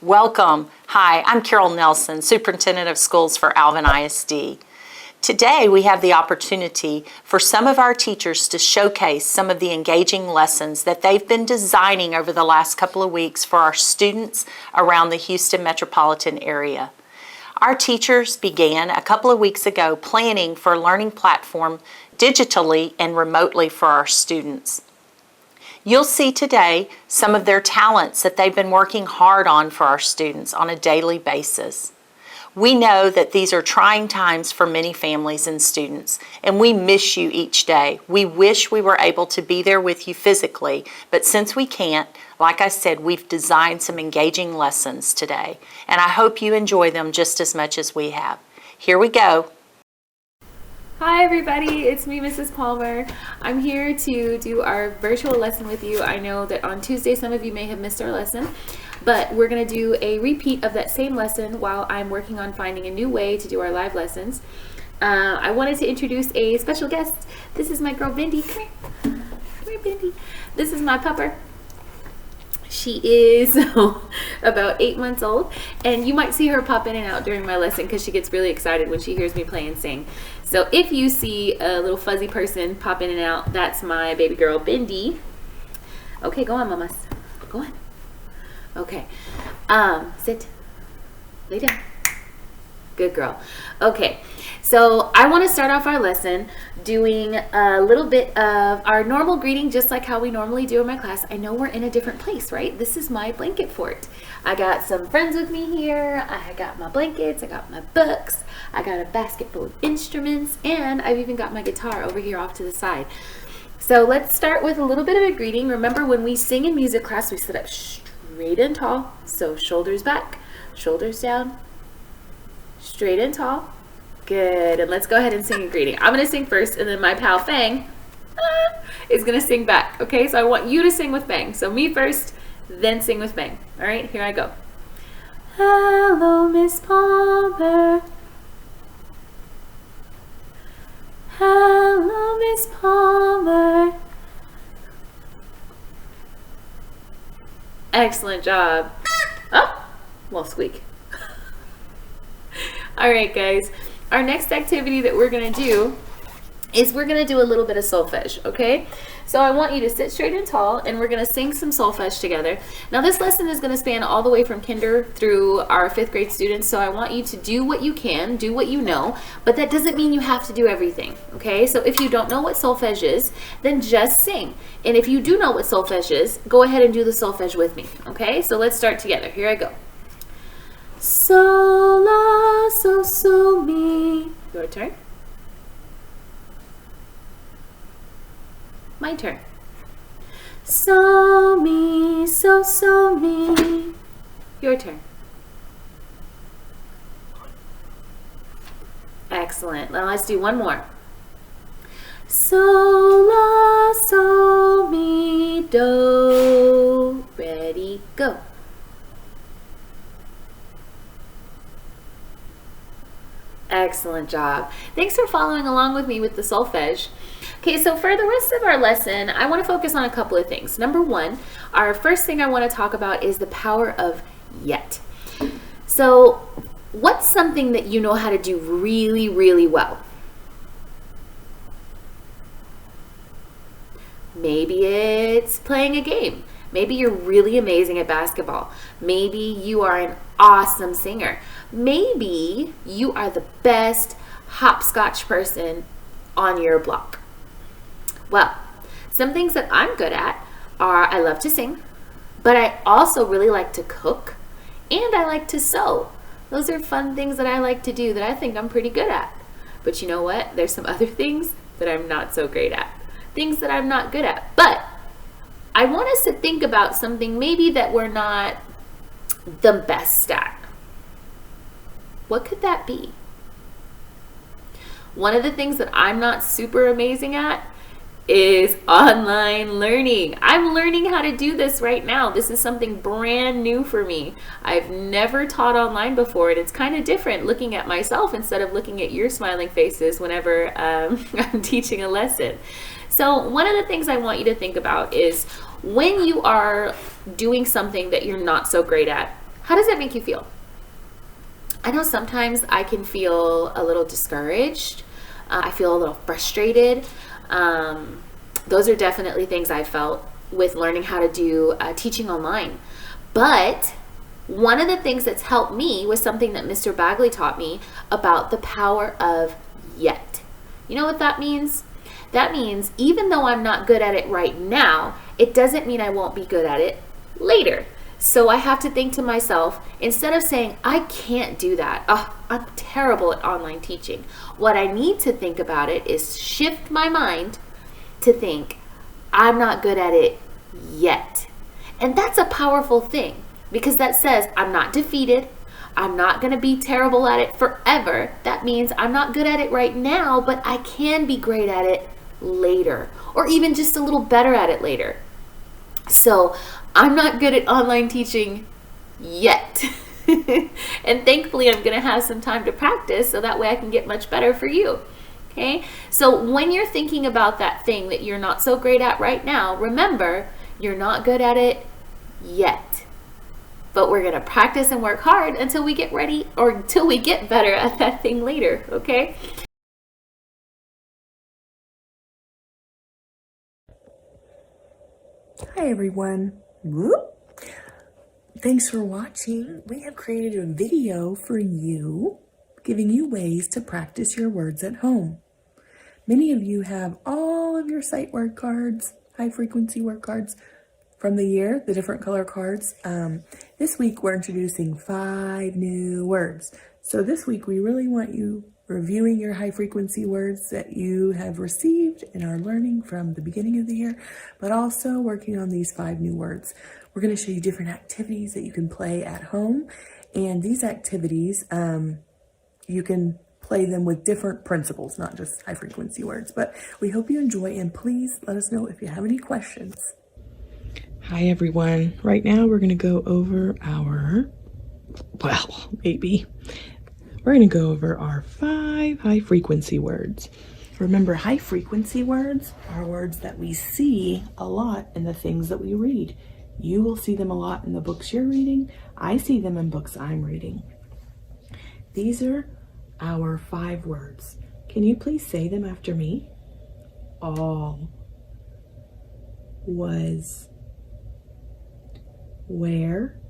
Welcome. Hi, I'm Carol Nelson, Superintendent of Schools for AlvinISD. Today we have the opportunity for some of our teachers to showcase some of the engaging lessons that they've been designing over the last couple of weeks for our students around the Houston metropolitan area. Our teachers began a couple of weeks ago planning for a learning platform digitally and remotely for our students. You'll see today some of their talents that they've been working hard on for our students on a daily basis. We know that these are trying times for many families and students, and we miss you each day. We wish we were able to be there with you physically, but since we can't, like I said, we've designed some engaging lessons today, and I hope you enjoy them just as much as we have. Here we go. Hi everybody, it's me, Mrs. Palmer. I'm here to do our virtual lesson with you. I know that on Tuesday some of you may have missed our lesson, but we're going to do a repeat of that same lesson while I'm working on finding a new way to do our live lessons. I wanted to introduce a special guest. This is my girl Bindi. Come here, Bindi. This is my pupper. She is about 8 months old, and you might see her pop in and out during my lesson because she gets really excited when she hears me play and sing. So if you see a little fuzzy person pop in and out, that's my baby girl Bindi. Okay, go on, mamas. Go on. Okay. Sit. Lay down. Good girl. Okay, so I want to start off our lesson doing a little bit of our normal greeting, just like how we normally do in my class. I know we're in a different place, right? This is my blanket fort. I got some friends with me here. I got my blankets. I got my books. I got a basket full of instruments, and I've even got my guitar over here off to the side. So let's start with a little bit of a greeting. Remember, when we sing in music class, we sit up straight and tall. So shoulders back, shoulders down, straight and tall. Good. And let's go ahead and sing a greeting. I'm going to sing first, and then my pal Fang is going to sing back. Okay, so I want you to sing with Fang. So me first, then sing with Fang. All right, here I go. Hello, Miss Palmer. Hello, Miss Palmer. Excellent job. Oh, little squeak. All right, guys. Our next activity that we're going to do is we're going to do a little bit of solfege, okay? So I want you to sit straight and tall, and we're going to sing some solfege together. Now this lesson is going to span all the way from kinder through our 5th grade students, so I want you to do what you can, do what you know, but that doesn't mean you have to do everything, okay? So if you don't know what solfege is, then just sing. And if you do know what solfege is, go ahead and do the solfege with me, okay? So let's start together. Here I go. So, la, so, mi. Your turn. My turn. So, mi, so, mi. Your turn. Excellent. Now let's do one more. So, la, so, mi, do. Ready, go. Excellent job. Thanks for following along with me with the solfege. Okay, so for the rest of our lesson, I want to focus on a couple of things. Number one, our first thing I want to talk about is the power of yet. So what's something that you know how to do really, really well? Maybe it's playing a game. Maybe you're really amazing at basketball. Maybe you are an awesome singer. Maybe you are the best hopscotch person on your block. Well, some things that I'm good at are I love to sing, but I also really like to cook, and I like to sew. Those are fun things that I like to do that I think I'm pretty good at. But you know what? There's some other things that I'm not so great at. Things that I'm not good at. But I want us to think about something maybe that we're not the best at. What could that be? One of the things that I'm not super amazing at is online learning. I'm learning how to do this right now. This is something brand new for me. I've never taught online before, and it's kind of different looking at myself instead of looking at your smiling faces whenever I'm teaching a lesson. So one of the things I want you to think about is when you are doing something that you're not so great at, How does that make you feel? I know sometimes I can feel a little discouraged. I feel a little frustrated. Those are definitely things I felt with learning how to do teaching online. But one of the things that's helped me was something that Mr. Bagley taught me about the power of yet. You know what that means? That means even though I'm not good at it right now, it doesn't mean I won't be good at it later. So I have to think to myself, instead of saying, I can't do that, oh, I'm terrible at online teaching, what I need to think about it is shift my mind to think, I'm not good at it yet. And that's a powerful thing, because that says I'm not defeated. I'm not going to be terrible at it forever. That means I'm not good at it right now, but I can be great at it later, or even just a little better at it later. So I'm not good at online teaching yet. And thankfully, I'm going to have some time to practice so that way I can get much better for you. Okay? So when you're thinking about that thing that you're not so great at right now, remember, you're not good at it yet. But we're going to practice and work hard until we get ready, or until we get better at that thing later. Okay? Hi everyone. Whoop. Thanks for watching. We have created a video for you, giving you ways to practice your words at home. Many of you have all of your sight word cards, high frequency word cards from the year, the different color cards. This week we're introducing 5 new words. So this week we really want you reviewing your high frequency words that you have received and are learning from the beginning of the year, but also working on these 5 new words. We're going to show you different activities that you can play at home, and these activities you can play them with different principles, not just high frequency words. But we hope you enjoy, and please let us know if you have any questions. Hi everyone. Right now we're going to go over our, we're going to go over our 5 high frequency words. Remember, high frequency words are words that we see a lot in the things that we read. You will see them a lot in the books you're reading. I see them in books I'm reading. These are our 5 words. Can you please say them after me? All, was, where,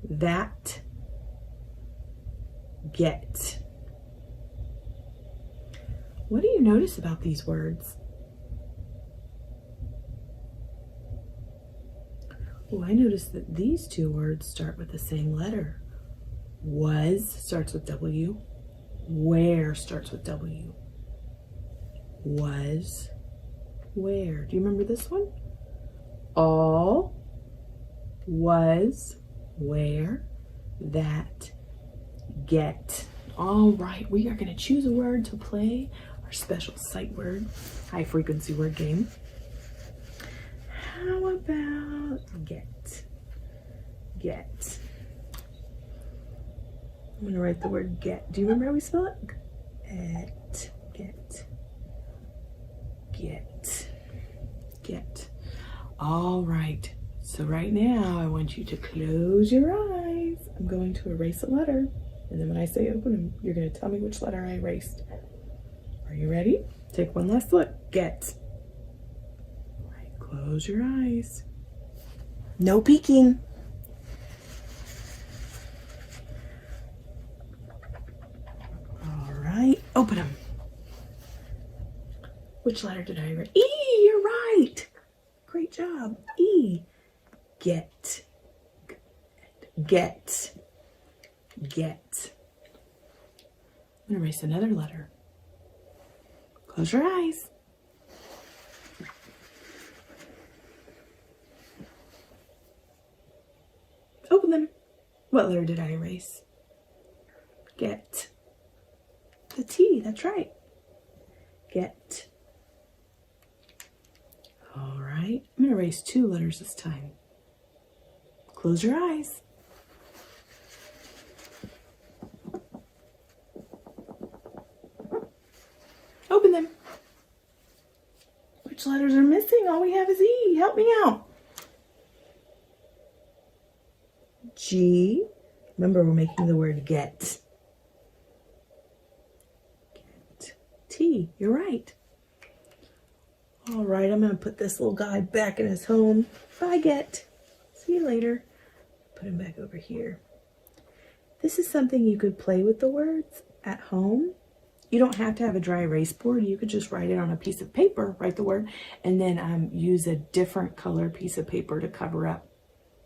that, get. What do you notice about these words? Oh, I noticed that these 2 words start with the same letter. Was starts with W. Where starts with W. Was, where. Do you remember this one? All, was, where, that, get. All right, we are going to choose a word to play our special sight word, high frequency word game. How about get? Get. I'm going to write the word get. Do you remember how we spell it? Get. Get. Get. All right. So right now, I want you to close your eyes. I'm going to erase a letter. And then when I say open them, you're going to tell me which letter I erased. Are you ready? Take one last look. Get. All right, close your eyes. No peeking. All right, open them. Which letter did I erase? E, you're right. Great job. E. Get. Get. Get. I'm going to erase another letter. Close your eyes. Open them. What letter did I erase? Get. The T, that's right. Get. All right, I'm going to erase 2 letters this time. Close your eyes. Open them. Which letters are missing? All we have is E. Help me out. G. Remember, we're making the word get. Get. T. You're right. All right, I'm going to put this little guy back in his home. Bye, Get. See you later. Put him back over here. This is something you could play with the words at home. You don't have to have a dry erase board. You could just write it on a piece of paper, write the word, and then use a different color piece of paper to cover up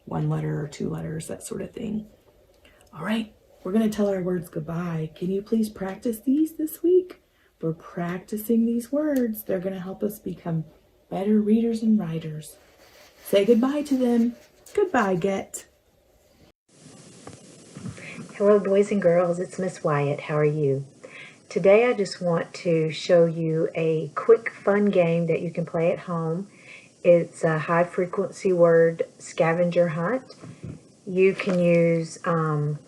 one letter or two letters, that sort of thing. All right, we're going to tell our words goodbye. Can you please practice these this week? We're practicing these words. They're going to help us become better readers and writers. Say goodbye to them. Goodbye, Get. Hello, boys and girls. It's Miss Wyatt. How are you? Today I just want to show you a quick fun game that you can play at home. It's a high frequency word scavenger hunt. You can use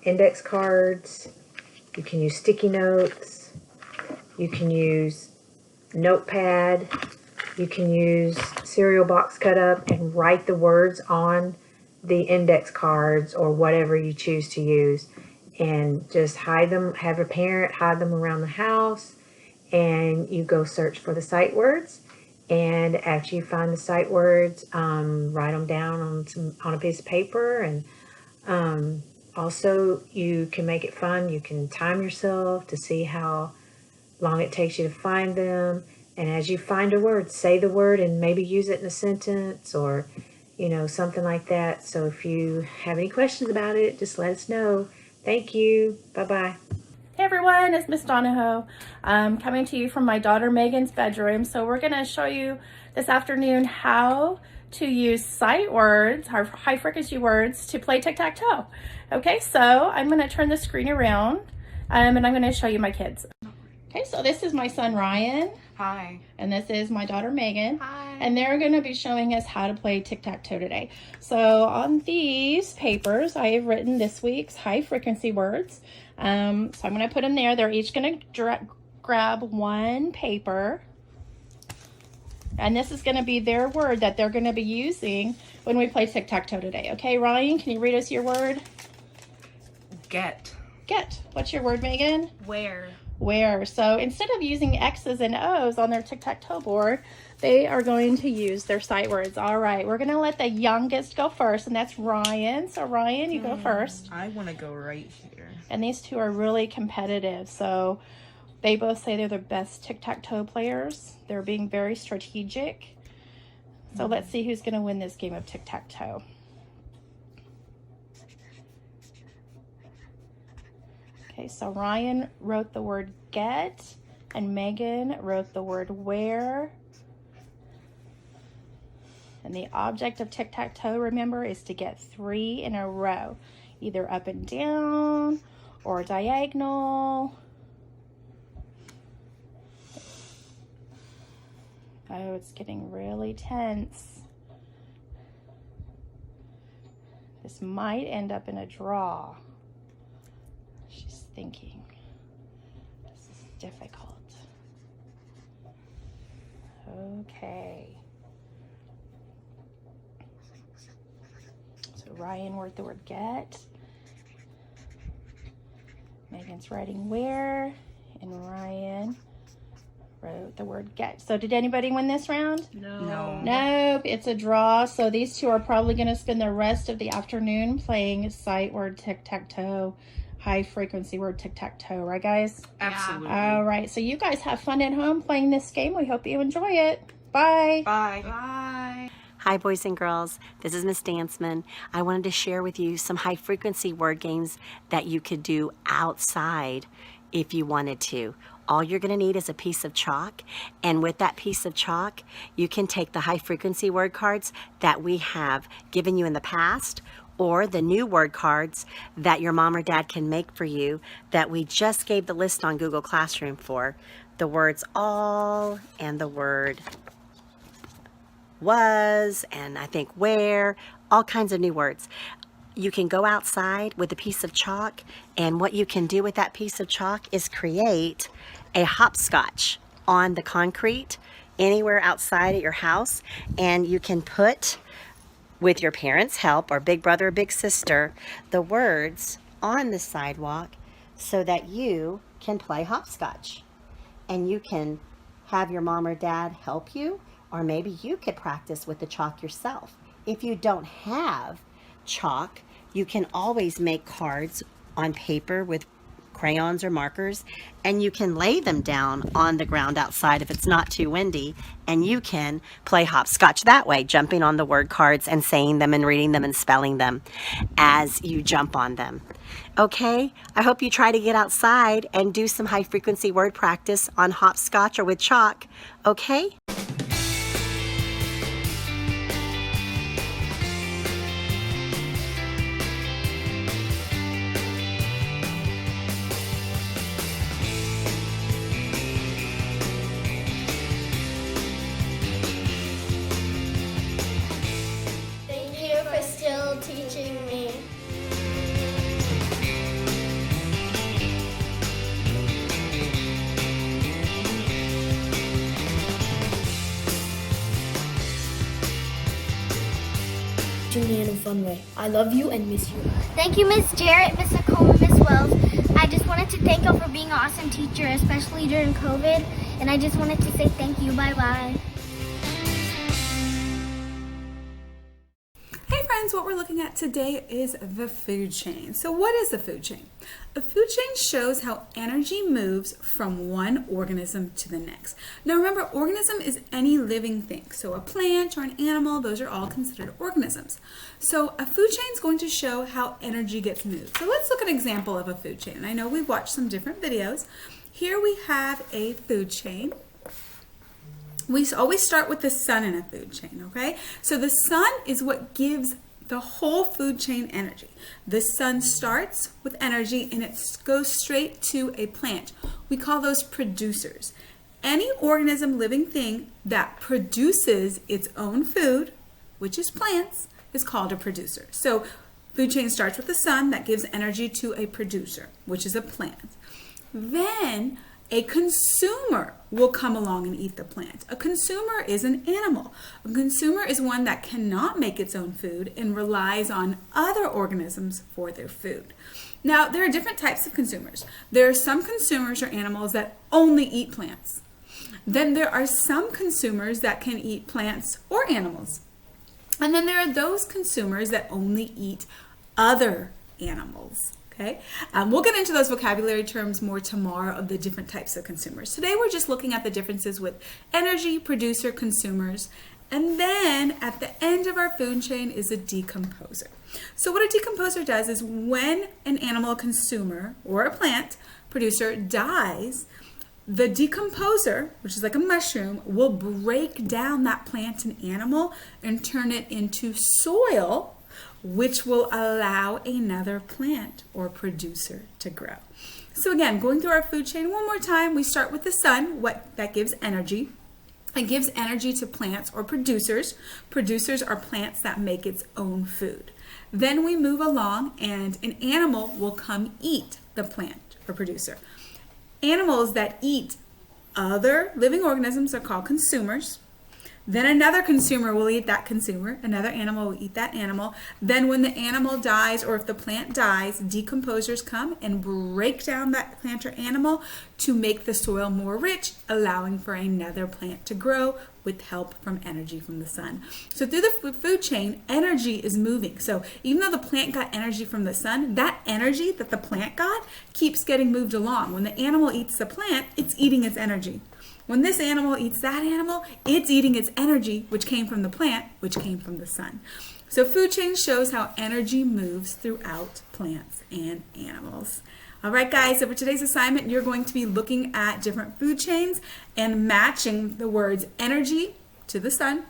index cards, you can use sticky notes, you can use notepad, you can use cereal box cut up and write the words on the index cards or whatever you choose to use. And just hide them, have a parent hide them around the house, and you go search for the sight words. And after you find the sight words, write them down on a piece of paper. And also you can make it fun. You can time yourself to see how long it takes you to find them. And as you find a word, say the word and maybe use it in a sentence or, something like that. So if you have any questions about it, just let us know. Thank you. Bye-bye. Hey everyone, it's Miss Donahoe. I'm coming to you from my daughter Megan's bedroom. So we're going to show you this afternoon how to use sight words, our high frequency words, to play tic-tac-toe. Okay, so I'm going to turn the screen around and I'm going to show you my kids. Okay, so this is my son Ryan. Hi. And this is my daughter Megan. Hi. And they're going to be showing us how to play tic-tac-toe today. So on these papers, I have written this week's high frequency words. So I'm going to put them there. They're each going to grab one paper. And this is going to be their word that they're going to be using when we play tic-tac-toe today. Okay, Ryan, can you read us your word? Get. Get. What's your word, Megan? Where. Where. So instead of using X's and O's on their tic-tac-toe board, they are going to use their sight words. All right, we're going to let the youngest go first, and that's Ryan. So Ryan, you go first. I want to go right here. And these two are really competitive. So they both say they're the best tic-tac-toe players. They're being very strategic. So let's see who's going to win this game of tic-tac-toe. Okay, so Ryan wrote the word get, and Megan wrote the word where. And the object of tic-tac-toe, remember, is to get 3 in a row, either up and down or diagonal. Oh, it's getting really tense. This might end up in a draw. She's thinking. This is difficult. Okay. So Ryan wrote the word get. Megan's writing where. And Ryan wrote the word get. So did anybody win this round? No. Nope, it's a draw. So these two are probably going to spend the rest of the afternoon playing sight word tic-tac-toe, high frequency word tic-tac-toe, right guys? Absolutely. All right, so you guys have fun at home playing this game. We hope you enjoy it. Bye. Bye. Bye. Hi boys and girls, this is Miss Danceman. I wanted to share with you some high frequency word games that you could do outside if you wanted to. All you're going to need is a piece of chalk, and with that piece of chalk you can take the high frequency word cards that we have given you in the past, or the new word cards that your mom or dad can make for you that we just gave the list on Google Classroom for. The words all and the word was and I think where, all kinds of new words. You can go outside with a piece of chalk, and what you can do with that piece of chalk is create a hopscotch on the concrete anywhere outside at your house, and you can put with your parents' help, or big brother or big sister, the words on the sidewalk so that you can play hopscotch. And you can have your mom or dad help you, or maybe you could practice with the chalk yourself. If you don't have chalk, you can always make cards on paper with crayons or markers, and you can lay them down on the ground outside if it's not too windy, and you can play hopscotch that way, jumping on the word cards and saying them and reading them and spelling them as you jump on them. Okay, I hope you try to get outside and do some high frequency word practice on hopscotch or with chalk, okay? Thank you for still teaching me. Me in a fun way. I love you and miss you. Thank you, Miss Jarrett, Miss Nicole, and Miss Wells. I just wanted to thank y'all for being an awesome teacher, especially during COVID. And I just wanted to say thank you. Bye-bye. Hey friends, what we're looking at today is the food chain. So what is the food chain? A food chain shows how energy moves from one organism to the next. Now remember, organism is any living thing. So a plant or an animal, those are all considered organisms. So a food chain is going to show how energy gets moved. So let's look at an example of a food chain. And I know we've watched some different videos. Here we have a food chain. We always start with the sun in a food chain, okay? So the sun is what gives the whole food chain energy. The sun starts with energy and it goes straight to a plant. We call those producers. Any organism, living thing that produces its own food, which is plants, is called a producer. So food chain starts with the sun that gives energy to a producer, which is a plant. Then a consumer will come along and eat the plant. A consumer is an animal. A consumer is one that cannot make its own food and relies on other organisms for their food. Now, there are different types of consumers. There are some consumers or animals that only eat plants. Then there are some consumers that can eat plants or animals. And then there are those consumers that only eat other animals. Okay, we'll get into those vocabulary terms more tomorrow of the different types of consumers. Today we're just looking at the differences with energy, producer, consumers, and then at the end of our food chain is a decomposer. So what a decomposer does is when an animal consumer or a plant producer dies, the decomposer, which is like a mushroom, will break down that plant and animal and turn it into soil, which will allow another plant or producer to grow. So again, going through our food chain one more time, we start with the sun, that gives energy. It gives energy to plants or producers. Producers are plants that make its own food. Then we move along and an animal will come eat the plant or producer. Animals that eat other living organisms are called consumers. Then another consumer will eat that consumer. Another animal will eat that animal. Then when the animal dies or if the plant dies, decomposers come and break down that plant or animal to make the soil more rich, allowing for another plant to grow with help from energy from the sun. So through the food chain, energy is moving. So even though the plant got energy from the sun, that energy that the plant got keeps getting moved along. When the animal eats the plant, it's eating its energy. When this animal eats that animal, it's eating its energy, which came from the plant, which came from the sun. So food chain shows how energy moves throughout plants and animals. All right, guys, so for today's assignment, you're going to be looking at different food chains and matching the words energy to the sun,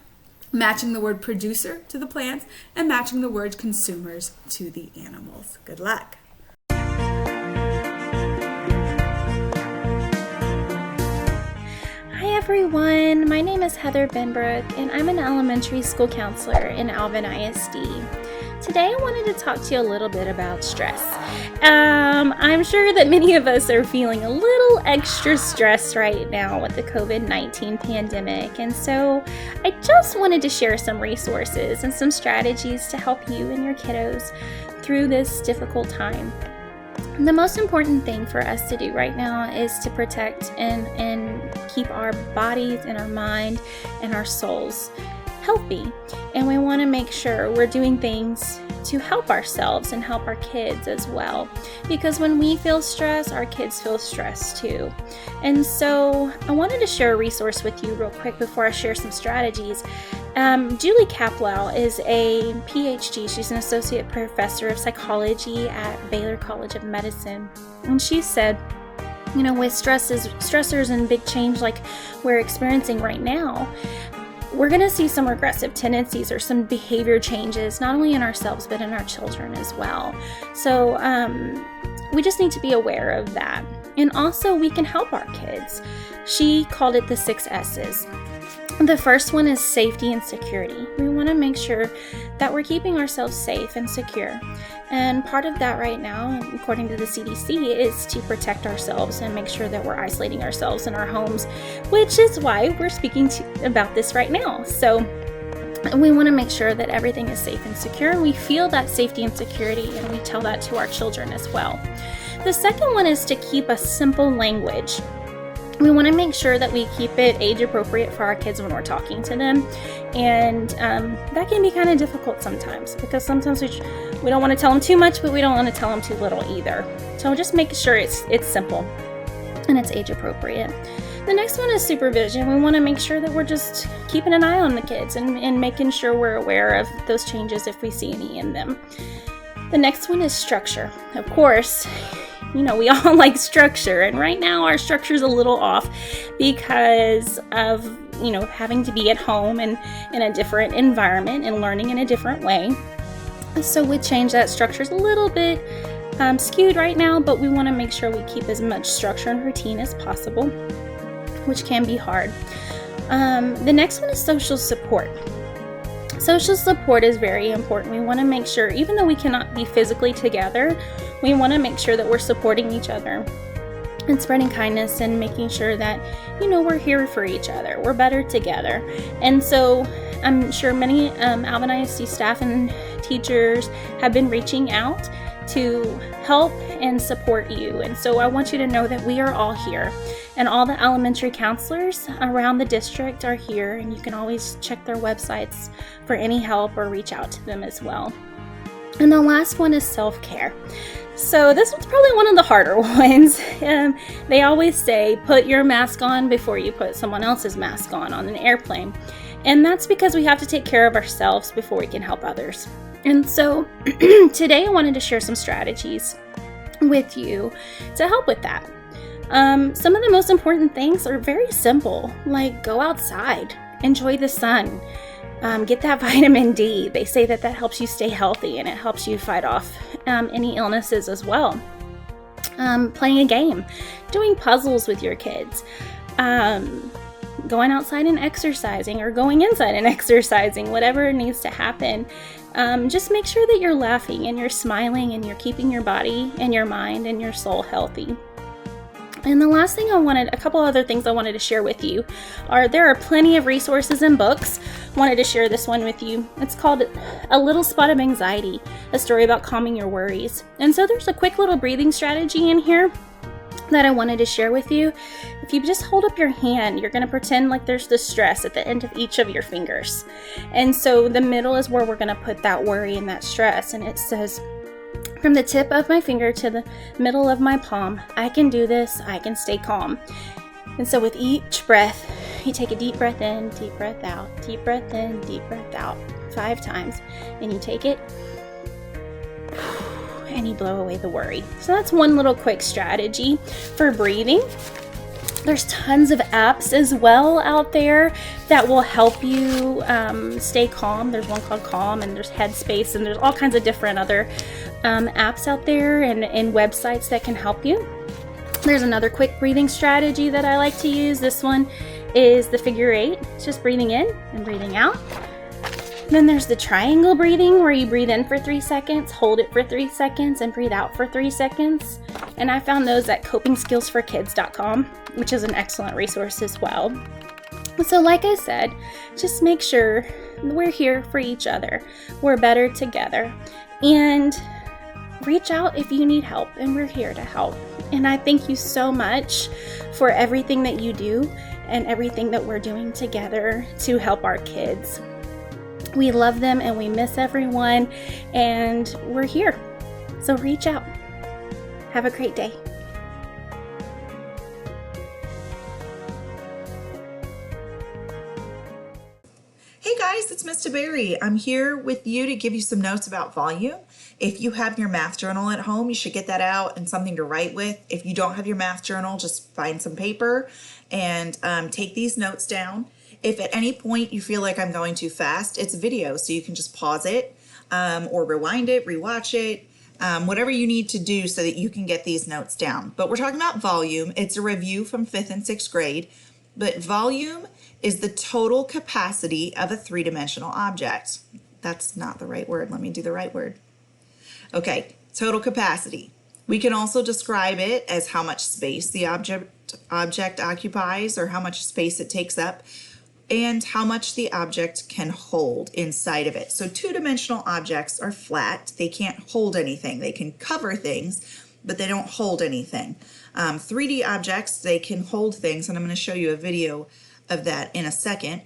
matching the word producer to the plants, and matching the word consumers to the animals. Good luck. Hi everyone, my name is Heather Benbrook and I'm an elementary school counselor in AlvinISD. today I wanted to talk to you a little bit about stress. I'm sure that many of us are feeling a little extra stress right now with the COVID-19 pandemic, and so I just wanted to share some resources and some strategies to help you and your kiddos through this difficult time. The most important thing for us to do right now is to protect and keep our bodies and our mind and our souls healthy. And we want to make sure we're doing things to help ourselves and help our kids as well. Because when we feel stress, our kids feel stress too. And so I wanted to share a resource with you real quick before I share some strategies. Julie Kaplow is a PhD. She's an associate professor of psychology at Baylor College of Medicine. And she said, with stressors and big change like we're experiencing right now, we're going to see some regressive tendencies or some behavior changes, not only in ourselves, but in our children as well. So we just need to be aware of that. And also we can help our kids. She called it the 6 S's. The first one is safety and security. We want to make sure that we're keeping ourselves safe and secure. And part of that right now, according to the CDC, is to protect ourselves and make sure that we're isolating ourselves in our homes, which is why we're speaking about this right now. So we want to make sure that everything is safe and secure. We feel that safety and security, and we tell that to our children as well. The second one is to keep a simple language. We want to make sure that we keep it age appropriate for our kids when we're talking to them. And that can be kind of difficult sometimes, because sometimes we don't want to tell them too much, but we don't want to tell them too little either. So just make sure it's simple and it's age appropriate. The next one is supervision. We want to make sure that we're just keeping an eye on the kids and making sure we're aware of those changes if we see any in them. The next one is structure. Of course, we all like structure, and right now our structure is a little off because of, having to be at home and in a different environment and learning in a different way. So with change, that structure is a little bit skewed right now, but we want to make sure we keep as much structure and routine as possible, which can be hard. The next one is social support. Social support is very important. We want to make sure, even though we cannot be physically together, we want to make sure that we're supporting each other and spreading kindness and making sure that, we're here for each other. We're better together. And so I'm sure many AlvinISD staff and teachers have been reaching out to help and support you. And so I want you to know that we are all here, and all the elementary counselors around the district are here, and you can always check their websites for any help or reach out to them as well. And the last one is self-care. So this one's probably one of the harder ones. They always say, put your mask on before you put someone else's mask on an airplane. And that's because we have to take care of ourselves before we can help others. And so today I wanted to share some strategies with you to help with that. Some of the most important things are very simple, like go outside, enjoy the sun, get that vitamin D. They say that helps you stay healthy and it helps you fight off any illnesses as well. Playing a game, doing puzzles with your kids, going outside and exercising, or going inside and exercising, whatever needs to happen. Just make sure that you're laughing and you're smiling and you're keeping your body and your mind and your soul healthy. And the last thing a couple other things I wanted to share with you there are plenty of resources and books. Wanted to share this one with you. It's called A Little Spot of Anxiety, a story about calming your worries. And so there's a quick little breathing strategy in here that I wanted to share with you. If you just hold up your hand, you're going to pretend like there's the stress at the end of each of your fingers. And so the middle is where we're going to put that worry and that stress. And it says, from the tip of my finger to the middle of my palm, I can do this, I can stay calm. And so with each breath, you take a deep breath in, deep breath out, deep breath in, deep breath out, 5 times. And you take it, and you blow away the worry. So that's one little quick strategy for breathing. There's tons of apps as well out there that will help you stay calm. There's one called Calm, and there's Headspace, and there's all kinds of different other apps out there and websites that can help you. There's another quick breathing strategy that I like to use. This one is the figure 8. It's just breathing in and breathing out. Then there's the triangle breathing, where you breathe in for 3 seconds, hold it for 3 seconds, and breathe out for 3 seconds. And I found those at copingskillsforkids.com, which is an excellent resource as well. So like I said, just make sure we're here for each other. We're better together. And reach out if you need help, and we're here to help. And I thank you so much for everything that you do and everything that we're doing together to help our kids. We love them and we miss everyone, and we're here. So reach out. Have a great day. Hey guys, it's Mr. Berry. I'm here with you to give you some notes about volume. If you have your math journal at home, you should get that out and something to write with. If you don't have your math journal, just find some paper and take these notes down. If at any point you feel like I'm going too fast, it's a video, so you can just pause it or rewind it, rewatch it, whatever you need to do so that you can get these notes down. But we're talking about volume. It's a review from 5th and 6th grade, but volume is the total capacity of a three-dimensional object. That's not the right word. Let me do the right word. Okay, total capacity. We can also describe it as how much space the object occupies, or how much space it takes up, and how much the object can hold inside of it. So two-dimensional objects are flat. They can't hold anything. They can cover things, but they don't hold anything. 3D objects, they can hold things, and I'm going to show you a video of that in a second.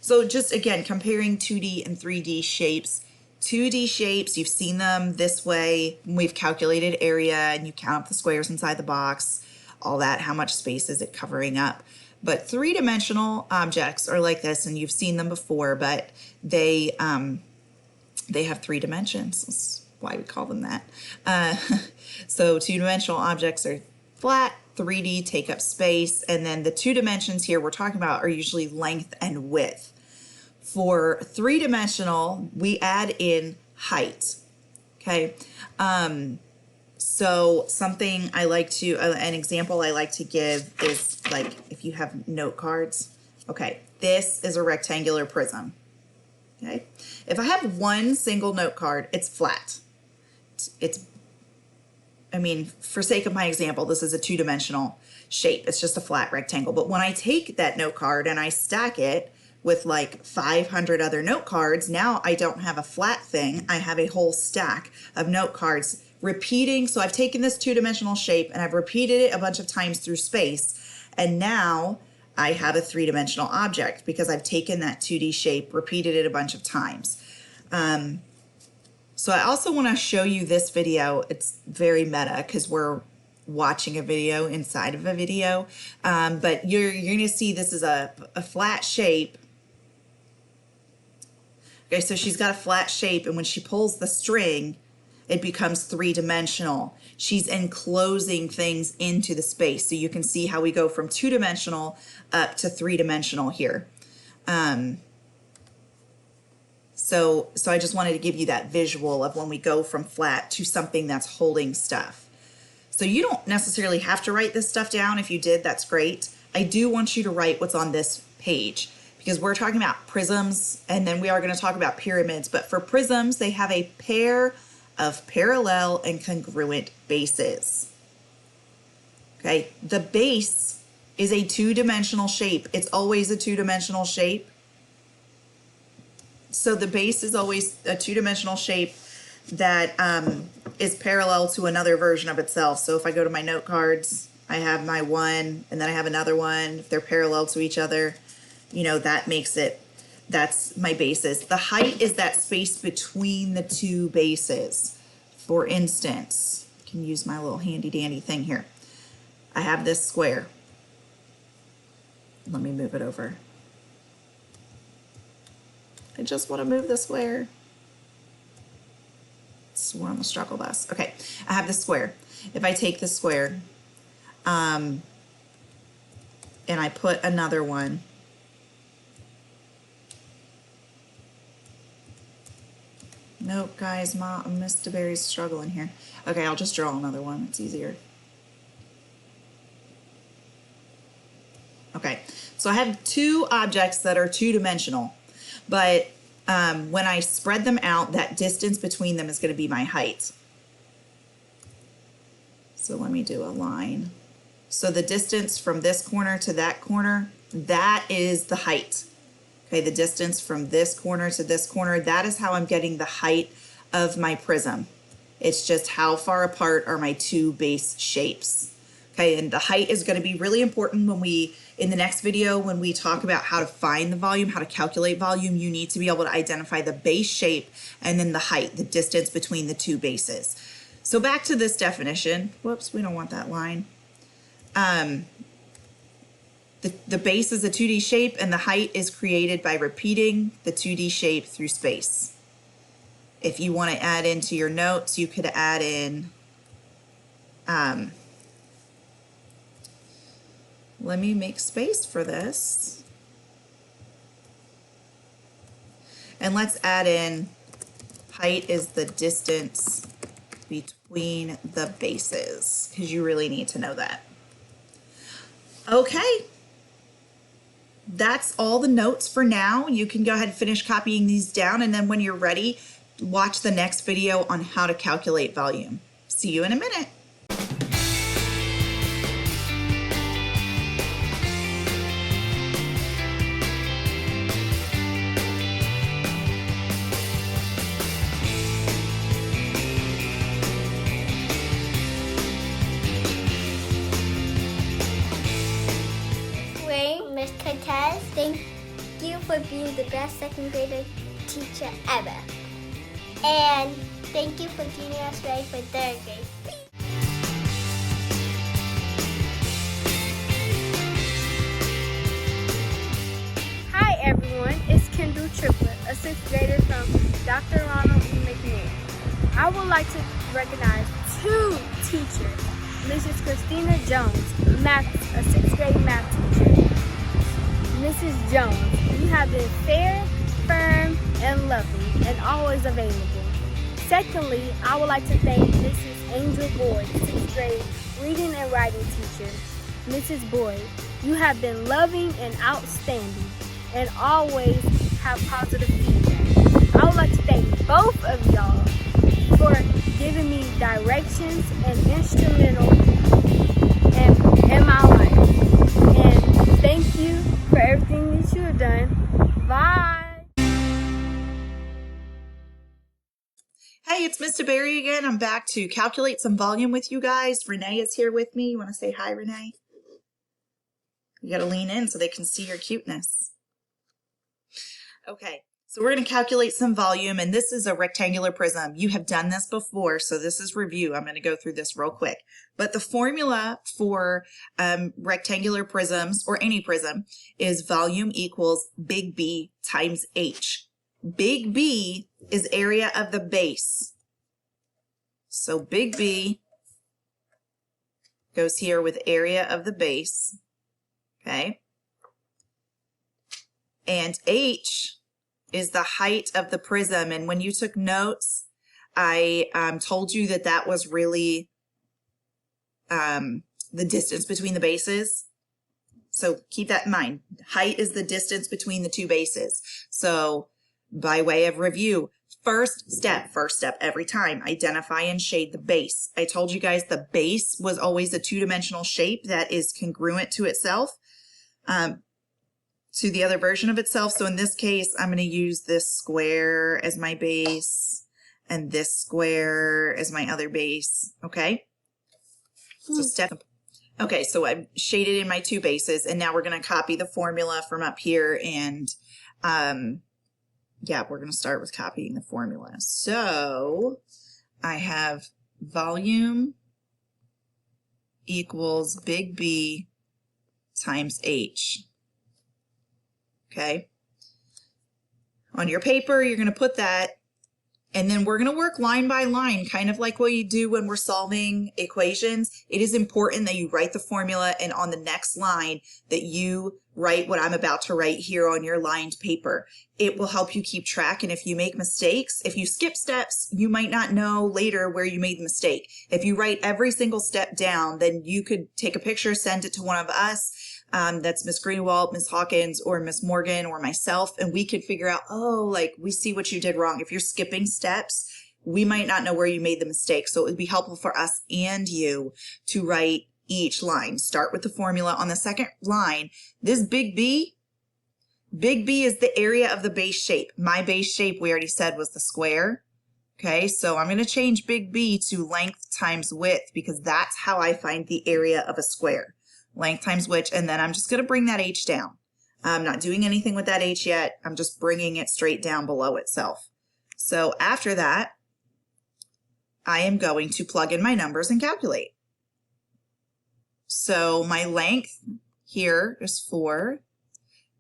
So just again, comparing 2D and 3D shapes. 2D shapes, you've seen them this way. We've calculated area and you count up the squares inside the box, all that, how much space is it covering up. But three-dimensional objects are like this, and you've seen them before, but they have 3 dimensions. That's why we call them that. So two-dimensional objects are flat, 3D take up space, and then the 2 dimensions here we're talking about are usually length and width. For three-dimensional, we add in height, okay? So something I like to, an example I like to give is like if you have note cards. Okay, this is a rectangular prism, okay? If I have one single note card, it's flat. I mean, for sake of my example, this is a 2-dimensional shape. It's just a flat rectangle. But when I take that note card and I stack it with like 500 other note cards, now I don't have a flat thing. I have a whole stack of note cards repeating. So I've taken this 2-dimensional shape and I've repeated it a bunch of times through space. And now I have a 3-dimensional object because I've taken that 2D shape, repeated it a bunch of times. So I also want to show you this video. It's very meta because we're watching a video inside of a video. But you're going to see this is a flat shape. Okay, so she's got a flat shape, and when she pulls the string, it becomes 3-dimensional. She's enclosing things into the space. So you can see how we go from 2-dimensional up to 3-dimensional here. So I just wanted to give you that visual of when we go from flat to something that's holding stuff. So you don't necessarily have to write this stuff down. If you did, that's great. I do want you to write what's on this page because we're talking about prisms, and then we are going to talk about pyramids. But for prisms, they have a pair of parallel and congruent bases. Okay, the base is a 2-dimensional shape. It's always a 2-dimensional shape. So the base is always a 2-dimensional shape that is parallel to another version of itself. So if I go to my note cards, I have my one, and then I have another one. If they're parallel to each other, you know, that makes it, that's my bases. The height is that space between the 2 bases. For instance, I can use my little handy dandy thing here. I have this square. Let me move it over. I just want to move the square. We're on the struggle bus. Okay, I have this square. If I take the square and I put another one, nope, guys, Mr. Berry's struggling here. Okay, I'll just draw another one. It's easier. Okay, so I have 2 objects that are 2-dimensional. But when I spread them out, that distance between them is going to be my height. So let me do a line. So the distance from this corner to that corner, that is the height. Okay, the distance from this corner to this corner, that is how I'm getting the height of my prism. It's just how far apart are my two base shapes. Okay, and the height is going to be really important when in the next video, when we talk about how to find the volume, how to calculate volume, you need to be able to identify the base shape and then the height, the distance between the two bases. So back to this definition. Whoops, we don't want that line. The base is a 2D shape and the height is created by repeating the 2D shape through space. If you want to add into your notes, you could add in, let me make space for this. And let's add in height is the distance between the bases, because you really need to know that. Okay. That's all the notes for now. You can go ahead and finish copying these down, and then when you're ready, watch the next video on how to calculate volume. See you in a minute. Miss Cortez, thank you for being the best second grader teacher ever. And thank you for getting us ready for third grade. Hi everyone, it's Kendall Triplett, a sixth grader from Dr. Ronald E. McNair. I would like to recognize two teachers. Mrs. Christina Jones, a sixth grade math teacher. Mrs. Jones, you have been fair, firm, and loving, and always available. Secondly, I would like to thank Mrs. Angel Boyd, sixth grade reading and writing teacher. Mrs. Boyd, you have been loving and outstanding, and always have positive feedback. I would like to thank both of y'all for giving me directions and instrumental in my life. And thank you for everything that you have done. Bye. Hey, it's Mr. Berry again. I'm back to calculate some volume with you guys. Renee is here with me. You want to say hi, Renee? You got to lean in so they can see your cuteness. Okay, so we're going to calculate some volume, and this is a rectangular prism. You have done this before, so this is review. I'm going to go through this real quick. But the formula for rectangular prisms, or any prism, is volume equals big B times H. Big B is area of the base. So big B goes here with area of the base, okay? And H is the height of the prism. And when you took notes, I told you that that was really the distance between the bases. So keep that in mind. Height is the distance between the two bases. So by way of review, first step every time, identify and shade the base. I told you guys the base was always a two-dimensional shape that is congruent to itself, to the other version of itself. So in this case, I'm going to use this square as my base and this square as my other base. Okay. So okay, so I've shaded in my two bases, and now we're going to copy the formula from up here, and yeah, we're going to start with copying the formula. So I have volume equals big B times H. Okay. On your paper, you're going to put that, and then we're going to work line by line, kind of like what you do when we're solving equations. It is important that you write the formula, and on the next line that you write what I'm about to write here on your lined paper. It will help you keep track, and if you make mistakes, if you skip steps, you might not know later where you made the mistake. If you write every single step down, then you could take a picture, send it to one of us, that's Miss Greenwald, Miss Hawkins, or Miss Morgan, or myself, and we could figure out, oh, like, we see what you did wrong. If you're skipping steps, we might not know where you made the mistake. So it would be helpful for us and you to write each line. Start with the formula. On the second line, this big B is the area of the base shape. My base shape, we already said, was the square. Okay, so I'm going to change big B to length times width because that's how I find the area of a square. Length times width, and then I'm just going to bring that H down. I'm not doing anything with that H yet. I'm just bringing it straight down below itself. So after that, I am going to plug in my numbers and calculate. So my length here is 4.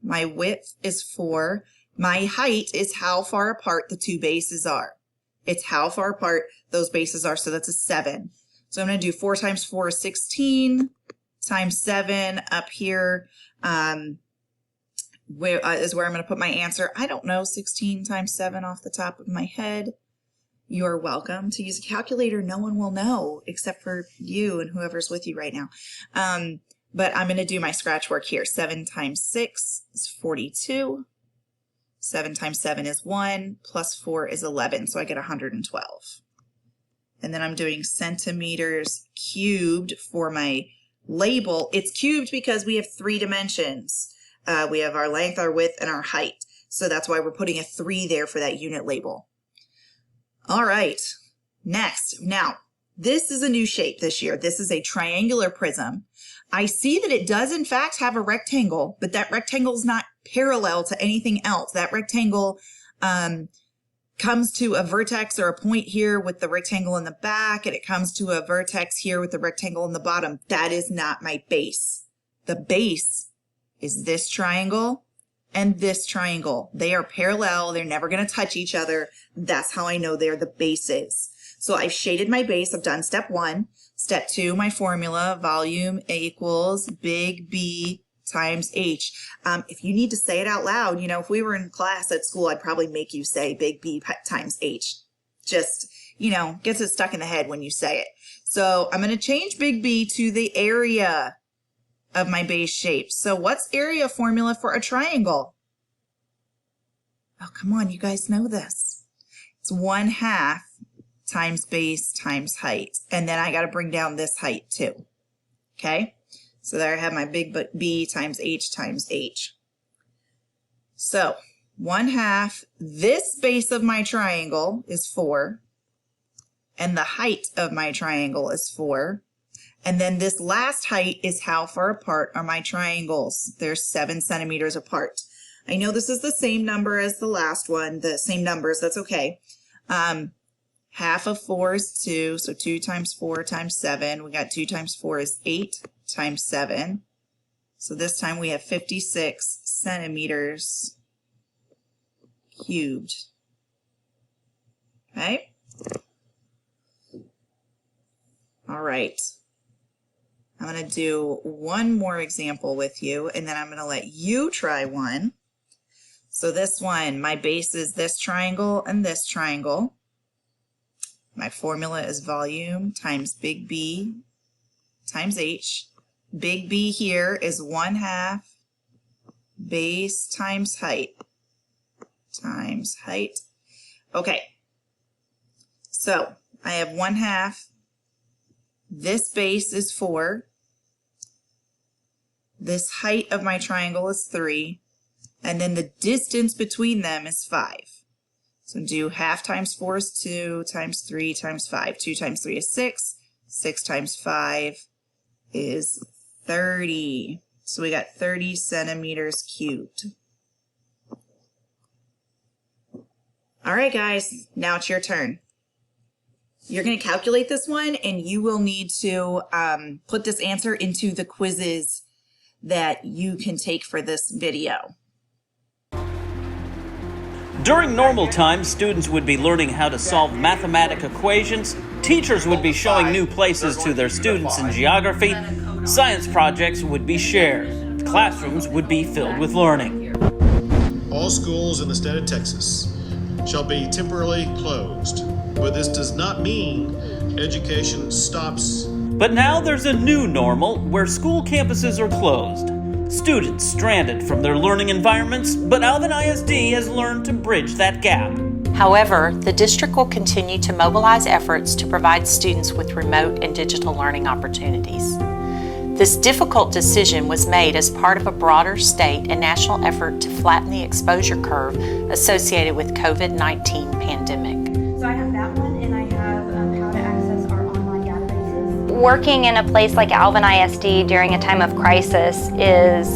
My width is 4. My height is how far apart the two bases are. It's how far apart those bases are, so that's a 7. So I'm going to do 4 times 4 is 16, times 7 up here is where I'm going to put my answer. I don't know 16 times 7 off the top of my head. You're welcome to use a calculator. No one will know except for you and whoever's with you right now. But I'm going to do my scratch work here. 7 times 6 is 42. 7 times 7 is 1, plus 4 is 11, so I get 112. And then I'm doing centimeters cubed for my label. It's cubed because we have 3 dimensions. We have our length, our width, and our height. So that's why we're putting a 3 there for that unit label. All right, next. Now, this is a new shape this year. This is a triangular prism. I see that it does in fact have a rectangle, but that rectangle is not parallel to anything else. That rectangle comes to a vertex or a point here with the rectangle in the back, and it comes to a vertex here with the rectangle in the bottom. That is not my base. The base is this triangle and this triangle. They are parallel. They're never going to touch each other. That's how I know they're the bases. So I've shaded my base. I've done step 1. Step 2, my formula, volume equals big B times H. If you need to say it out loud, you know, if we were in class at school, I'd probably make you say big B times H. Just, you know, gets it stuck in the head when you say it. So I'm going to change big B to the area of my base shape. So what's area formula for a triangle? Oh, come on, you guys know this. It's 1/2 times base times height. And then I got to bring down this height too. Okay? So there I have my big B times H. So 1/2, this base of my triangle is 4. And the height of my triangle is 4. And then this last height is how far apart are my triangles. They're 7 centimeters apart. I know this is the same number as the last one, the same numbers, that's okay. Half of 4 is 2, so 2 times 4 times 7. We got 2 times 4 is 8 times 7. So this time we have 56 centimeters cubed. Okay? All right. I'm going to do one more example with you, and then I'm going to let you try one. So this one, my base is this triangle and this triangle. My formula is volume times big B times H. Big B here is 1/2 base times height. Okay, so I have 1/2. This base is 4. This height of my triangle is 3. And then the distance between them is 5. So do 1/2 times 4 is 2 times 3 times 5. 2 times 3 is 6. 6 times 5 is 30. So we got 30 centimeters cubed. All right, guys, now it's your turn. You're going to calculate this one, and you will need to put this answer into the quizzes that you can take for this video. During normal times, students would be learning how to solve mathematical equations, teachers would be showing new places to their students in geography, science projects would be shared, classrooms would be filled with learning. All schools in the state of Texas shall be temporarily closed, but this does not mean education stops. But now there's a new normal where school campuses are closed. Students stranded from their learning environments, but AlvinISD has learned to bridge that gap. However, the district will continue to mobilize efforts to provide students with remote and digital learning opportunities. This difficult decision was made as part of a broader state and national effort to flatten the exposure curve associated with COVID-19 pandemic. So I have that one, and I have how to access our online databases. Working in a place like AlvinISD during a time of crisis is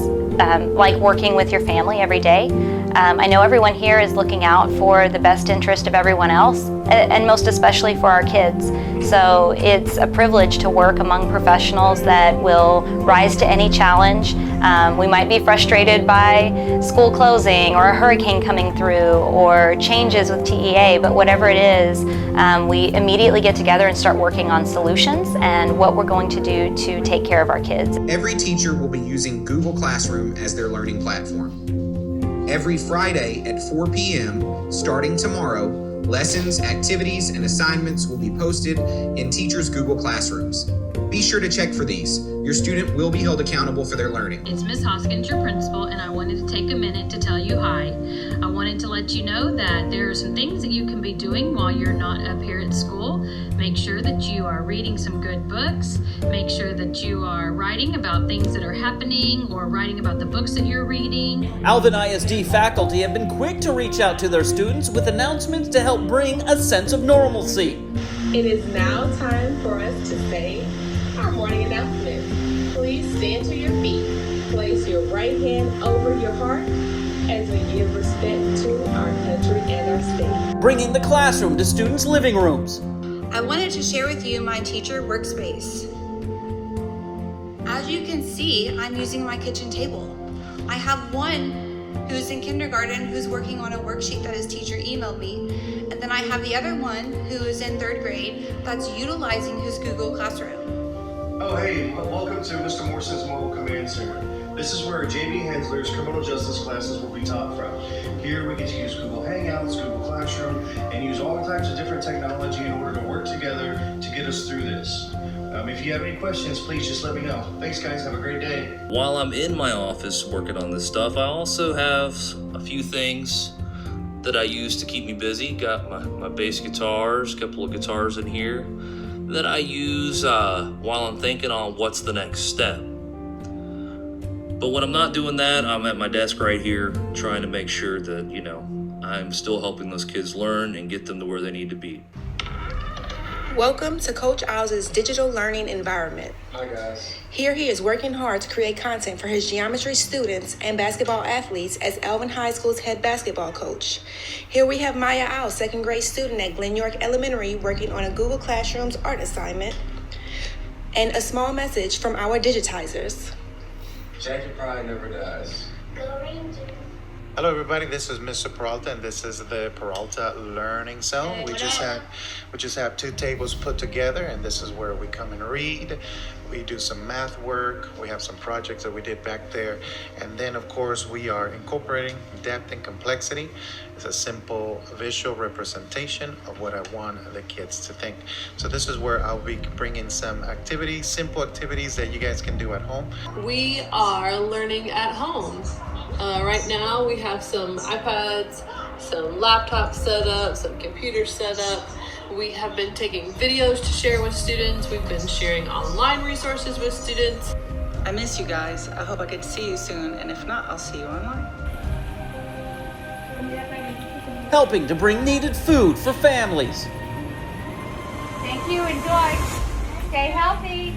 like working with your family every day. I know everyone here is looking out for the best interest of everyone else, and most especially for our kids. So it's a privilege to work among professionals that will rise to any challenge. We might be frustrated by school closing or a hurricane coming through or changes with TEA, but whatever it is, we immediately get together and start working on solutions and what we're going to do to take care of our kids. Every teacher will be using Google Classroom as their learning platform. Every Friday at 4 p.m., starting tomorrow, lessons, activities, and assignments will be posted in teachers' Google Classrooms. Be sure to check for these. Your student will be held accountable for their learning. It's Ms. Hoskins, your principal, and I wanted to take a minute to tell you hi. I wanted to let you know that there are some things that you can be doing while you're not up here at school. Make sure that you are reading some good books. Make sure that you are writing about things that are happening or writing about the books that you're reading. AlvinISD faculty have been quick to reach out to their students with announcements to help bring a sense of normalcy. It is now time for us to say our morning announcement. Please stand to your feet. Place your right hand over your heart as we give respect to our country and our state. Bringing the classroom to students' living rooms. I wanted to share with you my teacher workspace. As you can see, I'm using my kitchen table. I have one who's in kindergarten who's working on a worksheet that his teacher emailed me. And then I have the other one who is in 3rd grade that's utilizing his Google Classroom. Oh hey, welcome to Mr. Morrison's Mobile Command Center. This is where J.B. Hensler's criminal justice classes will be taught from. Here we get to use Google Hangouts, Google Classroom, and use all types of different technology in order to work together to get us through this. If you have any questions, please just let me know. Thanks guys, have a great day. While I'm in my office working on this stuff, I also have a few things that I use to keep me busy. Got my bass guitars, a couple of guitars in here that I use while I'm thinking on what's the next step. But when I'm not doing that, I'm at my desk right here trying to make sure that, I'm still helping those kids learn and get them to where they need to be. Welcome to Coach Owls' digital learning environment. Hi guys. Here he is working hard to create content for his geometry students and basketball athletes as Alvin High School's head basketball coach. Here we have Maya Owl, 2nd grade student at Glen York Elementary, working on a Google Classroom's art assignment. And a small message from our digitizers. Jackie Pride never dies. Go Rangers. Hello everybody, this is Mr. Peralta and this is the Peralta Learning Zone. We just have 2 tables put together and this is where we come and read. We do some math work, we have some projects that we did back there, and then of course we are incorporating depth and complexity. It's a simple visual representation of what I want the kids to think. So this is where I'll be bringing some activities, simple activities that you guys can do at home. We are learning at home. Right now we have some iPads, some laptops set up, some computers set up. We have been taking videos to share with students. We've been sharing online resources with students. I miss you guys. I hope I get to see you soon, and if not, I'll see you online. Helping to bring needed food for families. Thank you. Enjoy. Stay healthy.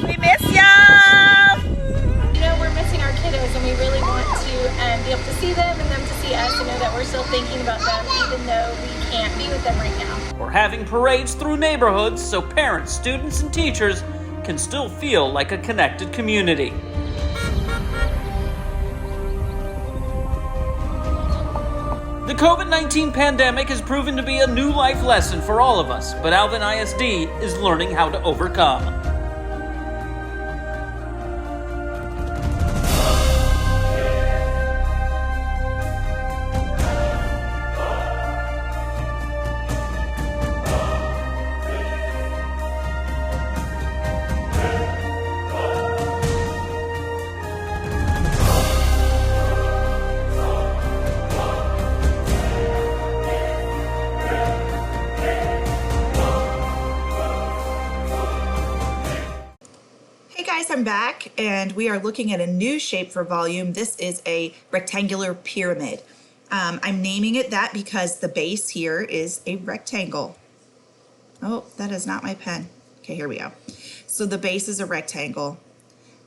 We miss y'all. We're missing our kiddos and we really want to be able to see them and them to see us and know that we're still thinking about them even though we can't be with them right now. We're having parades through neighborhoods so parents, students, and teachers can still feel like a connected community. The COVID-19 pandemic has proven to be a new life lesson for all of us, but AlvinISD is learning how to overcome. guys, I'm back and we are looking at a new shape for volume. This is a rectangular pyramid. I'm naming it that because the base here is a rectangle. Oh, that is not my pen. Okay, here we go. So the base is a rectangle.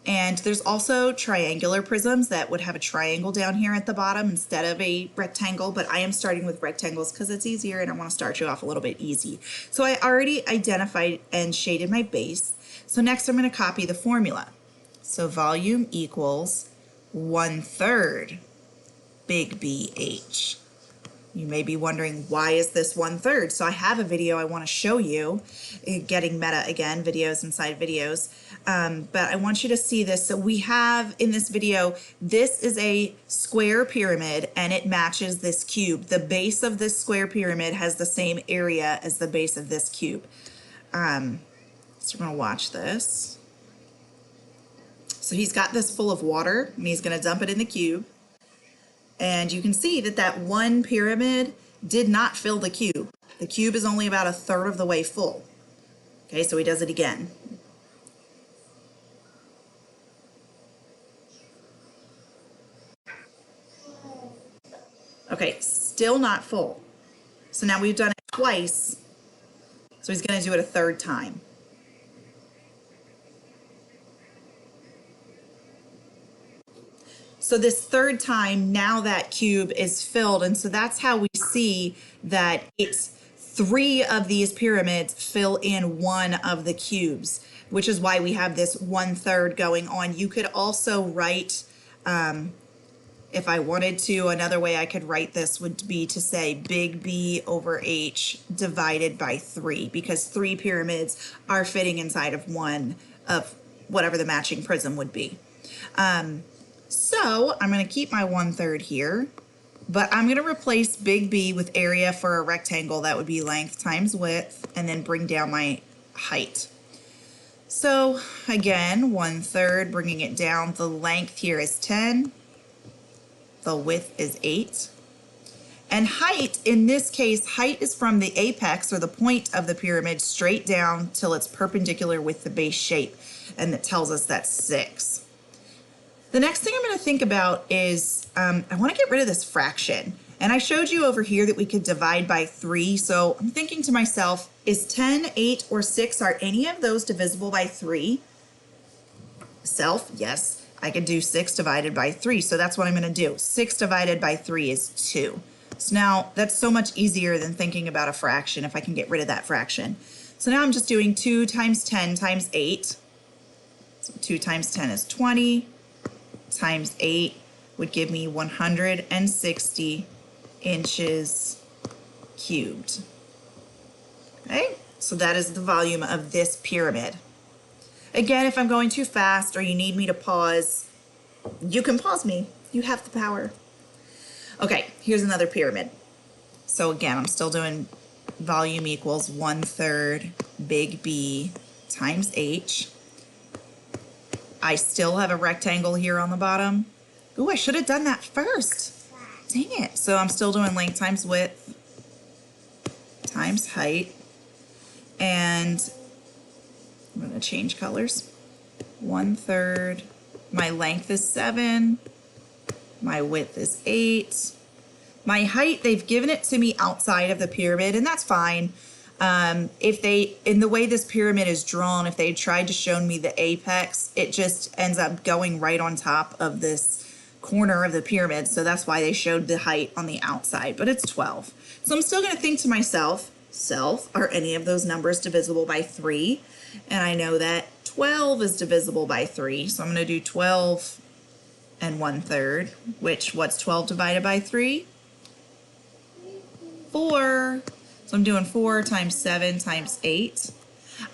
And there's also triangular prisms that would have a triangle down here at the bottom instead of a rectangle, but I am starting with rectangles because it's easier and I want to start you off a little bit easy. So I already identified and shaded my base. So next I'm going to copy the formula. So volume equals 1/3 big BH. You may be wondering, why is this 1/3? So I have a video I want to show you, getting meta again, videos inside videos. But I want you to see this. So we have in this video, this is a square pyramid and it matches this cube. The base of this square pyramid has the same area as the base of this cube. So we're going to watch this. So he's got this full of water and he's going to dump it in the cube. And you can see that that one pyramid did not fill the cube. The cube is only about 1/3 of the way full. Okay, so he does it again. Okay, still not full. So now we've done it twice. So he's going to do it a 3rd time. So this 3rd time, now that cube is filled. And so that's how we see that it's 3 of these pyramids fill in 1 of the cubes, which is why we have this 1/3 going on. You could also write, if I wanted to, another way I could write this would be to say big B over H divided by 3, because 3 pyramids are fitting inside of 1 of whatever the matching prism would be. So I'm going to keep my 1/3 here, but I'm going to replace big B with area for a rectangle. That would be length times width, and then bring down my height. So again, 1/3, bringing it down. The length here is 10. The width is 8. And height, in this case, height is from the apex or the point of the pyramid straight down till it's perpendicular with the base shape. And that tells us that's 6. The next thing I'm going to think about is I want to get rid of this fraction. And I showed you over here that we could divide by 3. So I'm thinking to myself, is 10, 8, or 6, are any of those divisible by 3? Self, yes. I could do 6 divided by 3. So that's what I'm going to do. 6 divided by 3 is 2. So now that's so much easier than thinking about a fraction if I can get rid of that fraction. So now I'm just doing 2 times 10 times 8. So 2 times 10 is 20. Times 8 would give me 160 inches cubed. Okay, so that is the volume of this pyramid. Again, if I'm going too fast or you need me to pause, you can pause me. You have the power. Okay, here's another pyramid. So again, I'm still doing volume equals 1/3 big B times H. I still have a rectangle here on the bottom. Ooh, I should have done that first. Dang it. So I'm still doing length times width times height. And I'm going to change colors. 1/3. My length is 7. My width is 8. My height, they've given it to me outside of the pyramid, and that's fine. If they, in the way this pyramid is drawn, if they tried to show me the apex, it just ends up going right on top of this corner of the pyramid. So that's why they showed the height on the outside, but it's 12. So I'm still going to think to myself, are any of those numbers divisible by 3? And I know that 12 is divisible by 3. So I'm going to do 12 and 1/3, which what's 12 divided by 3? 4. So I'm doing 4 times 7 times 8.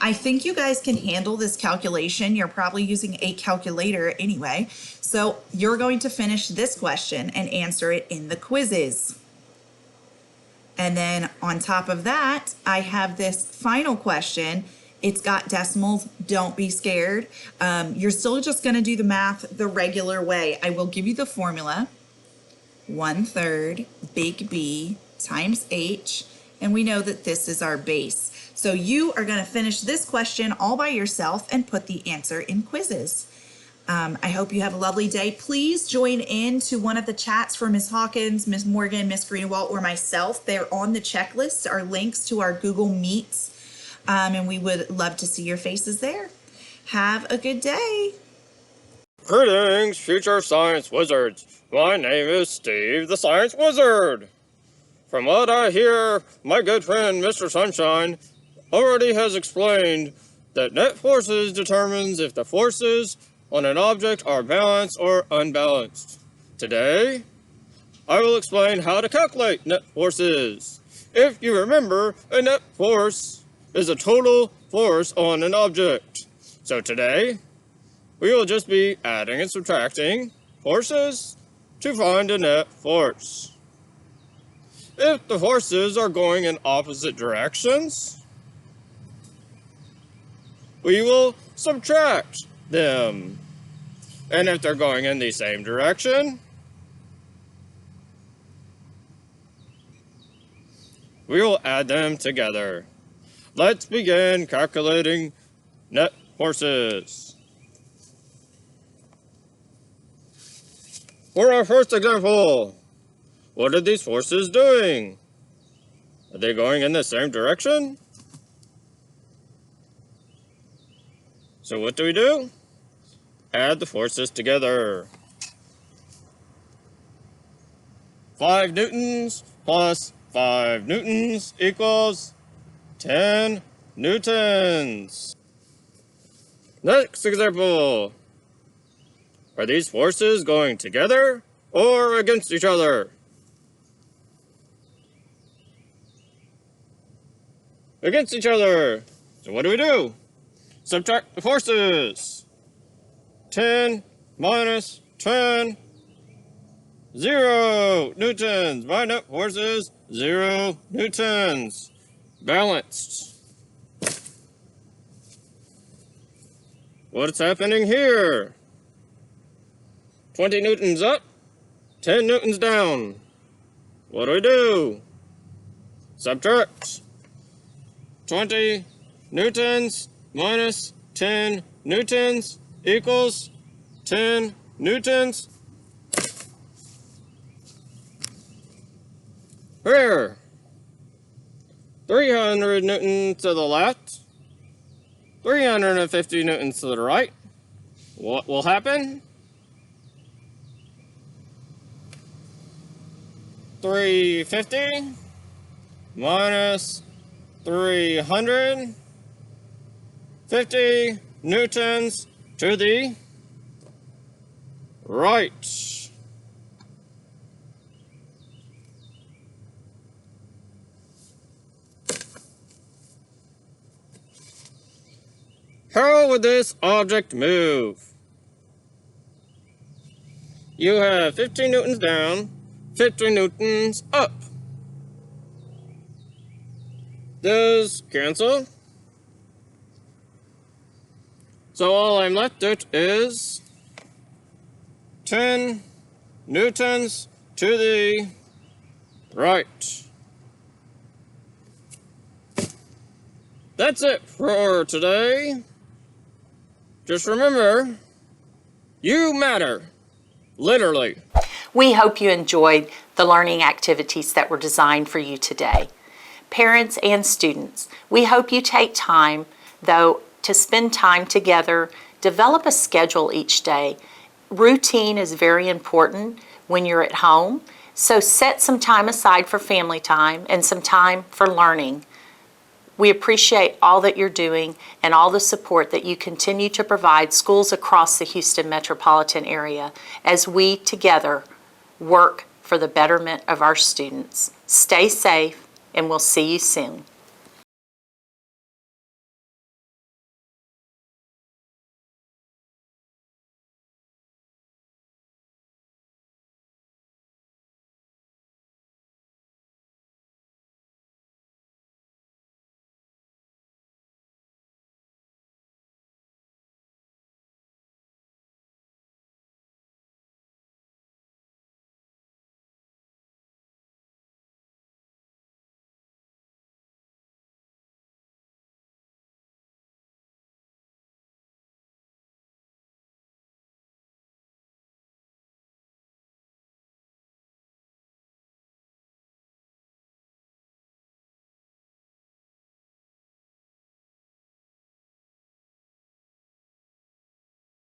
I think you guys can handle this calculation. You're probably using a calculator anyway. So you're going to finish this question and answer it in the quizzes. And then on top of that, I have this final question. It's got decimals. Don't be scared. You're still just going to do the math the regular way. I will give you the formula. 1/3 big B times H. And we know that this is our base. So you are going to finish this question all by yourself and put the answer in quizzes. I hope you have a lovely day. Please join in to one of the chats for Ms. Hawkins, Ms. Morgan, Ms. Greenwald, or myself. They're on the checklist, are links to our Google Meets, and we would love to see your faces there. Have a good day. Greetings, future science wizards. My name is Steve, the Science Wizard. From what I hear, my good friend Mr. Sunshine already has explained that net forces determines if the forces on an object are balanced or unbalanced. Today, I will explain how to calculate net forces. If you remember, a net force is a total force on an object. So today, we will just be adding and subtracting forces to find a net force. If the forces are going in opposite directions, we will subtract them. And if they're going in the same direction, we will add them together. Let's begin calculating net forces. For our first example, what are these forces doing? Are they going in the same direction? So what do? Add the forces together. 5 newtons plus 5 newtons equals 10 newtons. Next example. Are these forces going together or against each other? Against each other. So what do? Subtract the forces. 10 minus 10, 0 newtons. My net force is 0 newtons. Balanced. What's happening here? 20 newtons up, 10 newtons down. What do? Subtract. 20 newtons minus 10 newtons equals 10 newtons. Here. 300 newtons to the left, 350 newtons to the right. What will happen? 350 minus 350 newtons to the right. How would this object move? You have 15 newtons down, 50 newtons up. Those cancel. So all I'm left with is 10 newtons to the right. That's it for today. Just remember, you matter. Literally. We hope you enjoyed the learning activities that were designed for you today. Parents and students, we hope you take time, though, to spend time together, develop a schedule each day. Routine is very important when you're at home, so set some time aside for family time and some time for learning. We appreciate all that you're doing and all the support that you continue to provide schools across the Houston metropolitan area as we together work for the betterment of our students. Stay safe, and we'll see you soon.